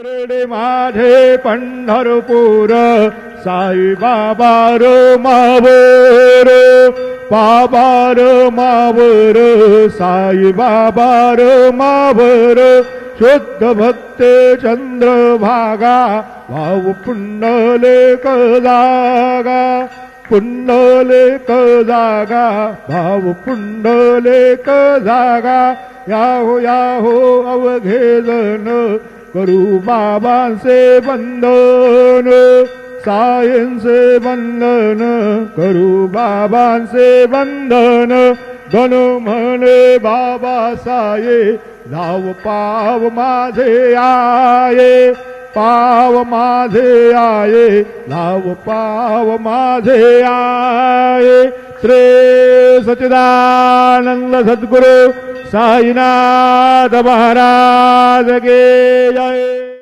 शिरडे माझे Pandharpur Sai Baba row Mawar बाबार Mawar Sai Baba row Mawar शुद्ध भक्त चंद्रभागा भाव पुंडलेक जागा पुंडलेक जागा भाव पुंडलेक जागा याहो याहो अवघे जन करू बाबांचे वंदन सायंचे वंदन करू बाबांचे वंदन गण म्हणे बाबा साये धाव पाव माझे आये पाव माझे आये धाव पाव माझे आये श्री सच्चिदानंद सद्गुरु साईनाथ महाराज के जय।